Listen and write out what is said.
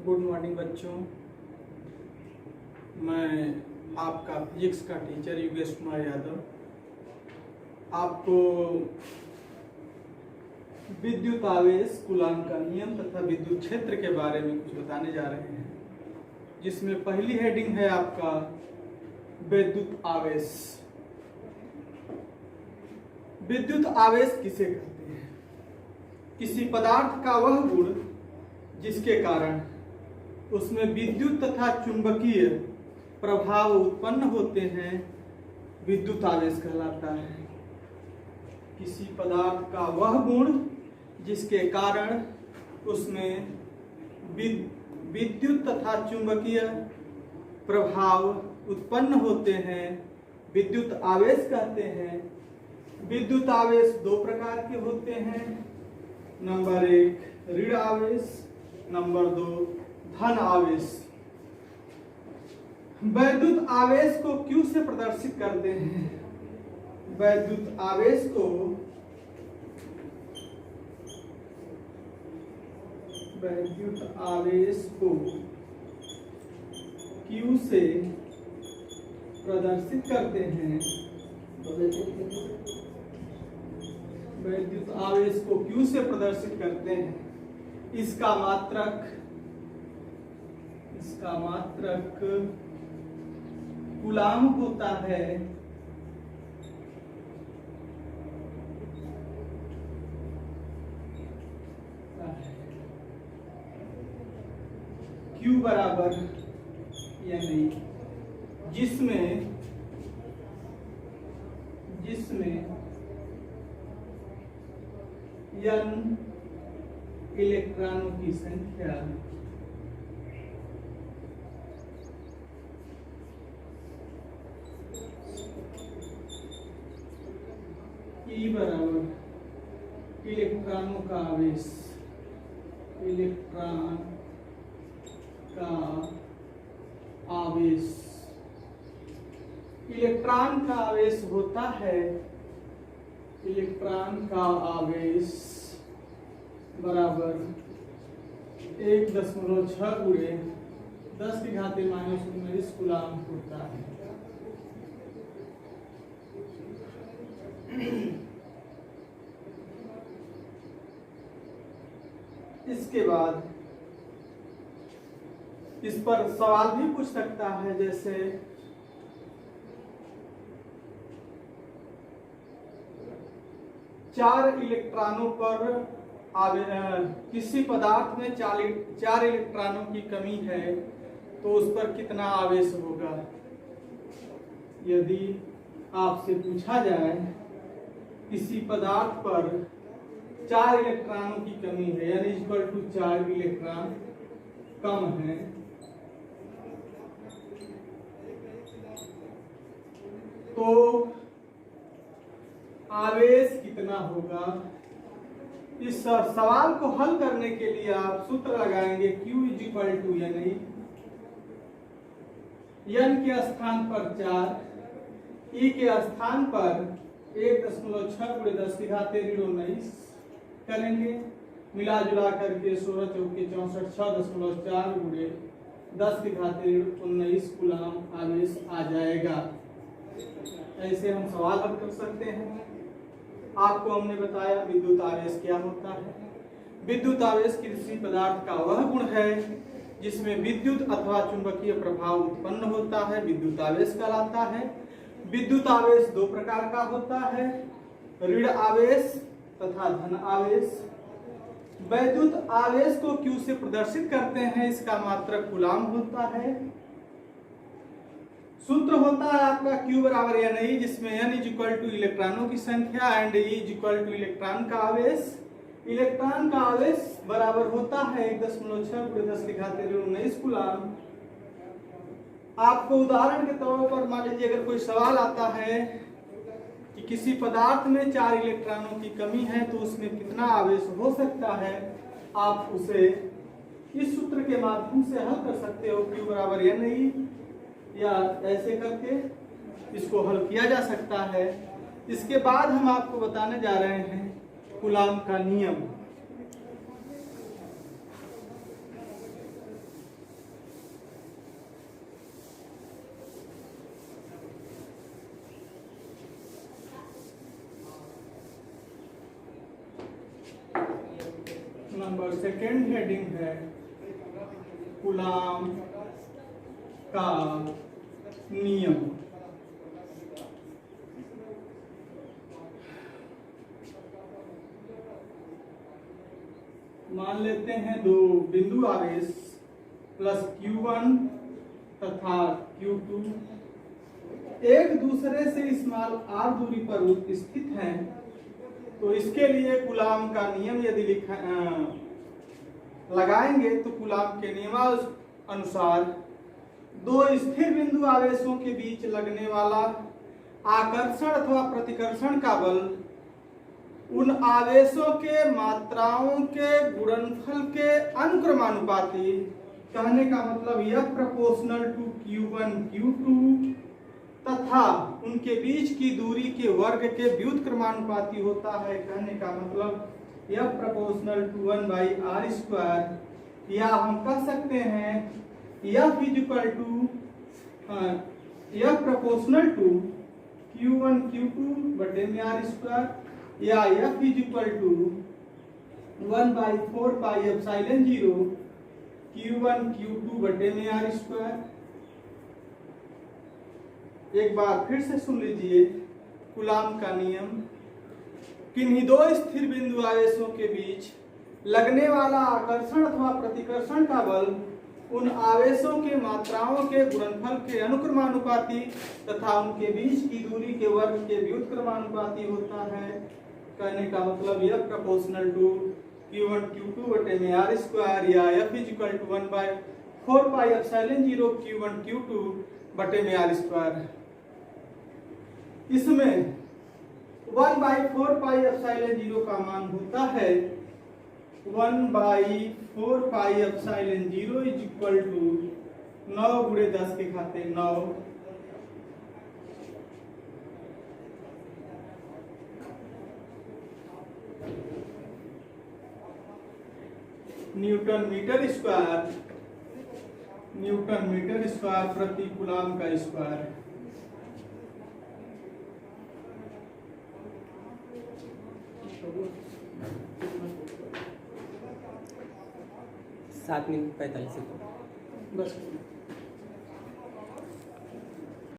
Good morning बच्चों। मैं आपका फिजिक्स का टीचर योगेश कुमार यादव आपको विद्युत आवेश, कूलाम का नियम तथा विद्युत क्षेत्र के बारे में कुछ बताने जा रहे हैं, जिसमें पहली हेडिंग है आपका विद्युत आवेश। विद्युत आवेश किसे कहते हैं? किसी पदार्थ का वह गुण जिसके कारण उसमें विद्युत तथा चुंबकीय प्रभाव उत्पन्न होते हैं, विद्युत आवेश कहलाता है। किसी पदार्थ का वह गुण जिसके कारण उसमें विद्युत तथा चुंबकीय प्रभाव उत्पन्न होते हैं, विद्युत आवेश कहते हैं। विद्युत आवेश दो प्रकार के होते हैं। नंबर 1 ऋण आवेश, नंबर 2 धन आवेश। वैद्युत आवेश को Q से प्रदर्शित करते हैं। वैद्युत आवेश को Q से प्रदर्शित करते हैं। वैद्युत आवेश को Q से प्रदर्शित करते हैं। इसका मात्रक कूलाम होता है। Q बराबर यानी जिसमें n इलेक्ट्रॉनों की संख्या E बराबर इलेक्ट्रॉनों का आवेश, इलेक्ट्रॉन का आवेश। इलेक्ट्रॉन का आवेश होता है, इलेक्ट्रॉन का आवेश बराबर 1.6 गुणे 10⁻⁻⁹ कूलाम होता है। इसके बाद इस पर सवाल भी पूछ सकता है, जैसे चार इलेक्ट्रॉनों पर किसी पदार्थ में 4 इलेक्ट्रॉनों की कमी है तो उस पर कितना आवेश होगा। यदि आपसे पूछा जाए किसी पदार्थ पर 4 इलेक्ट्रॉनों की कमी है, यानी इक्वल टू 4 इलेक्ट्रॉन कम है, तो आवेश कितना होगा। इस सवाल को हल करने के लिए आप सूत्र लगाएंगे Q इक्वल टू यानी n के स्थान पर 4, E के स्थान पर 1.6 गुणे 10⁻⁻⁹ करेंगे। मिला जुला करके 16 चौके 64 6.4 गुणे 10⁻⁹ कूलाम आवेश आ जाएगा। ऐसे हम सवाल हल कर सकते हैं। आपको हमने बताया विद्युत आवेश क्या होता है। विद्युत आवेश किसी पदार्थ का वह गुण है जिसमें विद्युत अथवा चुंबकीय प्रभाव उत्पन्न होता है, विद्युत आवेश कहलाता है। विद्युत आवेश दो प्रकार का होता है, ऋण आवेश तथा धन आवेश। वैद्युत आवेश को Q से प्रदर्शित करते हैं, इसका मात्रक कूलाम होता है। सूत्र होता है आपका Q बराबर n, जिसमें n इक्वल टू इलेक्ट्रॉनों की संख्या and E equal two electron का आवेश। इलेक्ट्रॉन का आवेश बराबर होता है 1.6 गुणे 10⁻⁻⁹ कूलाम। आपको उदाहरण के तौर पर मान लीजिए अगर कोई सवाल आता है कि किसी पदार्थ में 4 इलेक्ट्रॉनों की कमी है तो उसमें कितना आवेश हो सकता है, आप उसे इस सूत्र के माध्यम से हल कर सकते हो। Q बराबर n, या ऐसे करके इसको हल किया जा सकता है। इसके बाद हम आपको बताने जा रहे हैं कूलाम का नियम। नंबर सेकेंड हेडिंग है कूलाम का नियम। मान लेते हैं दो बिंदु आवेश प्लस Q1 तथा Q2 एक दूसरे से स्मॉल r दूरी पर स्थित हैं, तो इसके लिए कूलाम का नियम यदि लगाएंगे तो कूलाम के नियमानुसार दो स्थिर बिंदु आवेशों के बीच लगने वाला आकर्षण अथवा प्रतिकर्षण का बल उन आवेशों के मात्राओं के गुणनफल के अनुक्रमानुपाती, कहने का मतलब F proportional to Q1 Q2 तथा उनके बीच की दूरी के वर्ग के व्युत्क्रमानुपाती होता है। कहने का मतलब F प्रोपोर्शनल टू 1/r², या हम कह सकते हैं F equal to F proportional to Q1 Q2 बटे में r², या F equal to 1/4πε0 Q1 Q2 बटे में r²। एक बार फिर से सुन लीजिए कूलाम का नियम। किन्हीं दो स्थिर बिंदु आवेशों के बीच लगने वाला आकर्षण अथवा प्रतिकर्षण का बल उन आवेशों के मात्राओं के गुणनफल के अनुक्रमानुपाती तथा उनके बीच की दूरी के वर्ग के व्युत्क्रमानुपाती होता है। कहने का मतलब F proportional to Q1 Q2 बटे में r², या F equal to 1/4πε0 Q1 Q2 बटे में r²। इसमें 1/4πε0 का मान होता है 1/4πε0 इज इक्वल टू 9 गुणे 10 के घाते 9 न्यूटन मीटर स्क्वायर प्रति कूलाम का स्क्वायर। 7 मिनट 45 सेकंड बस।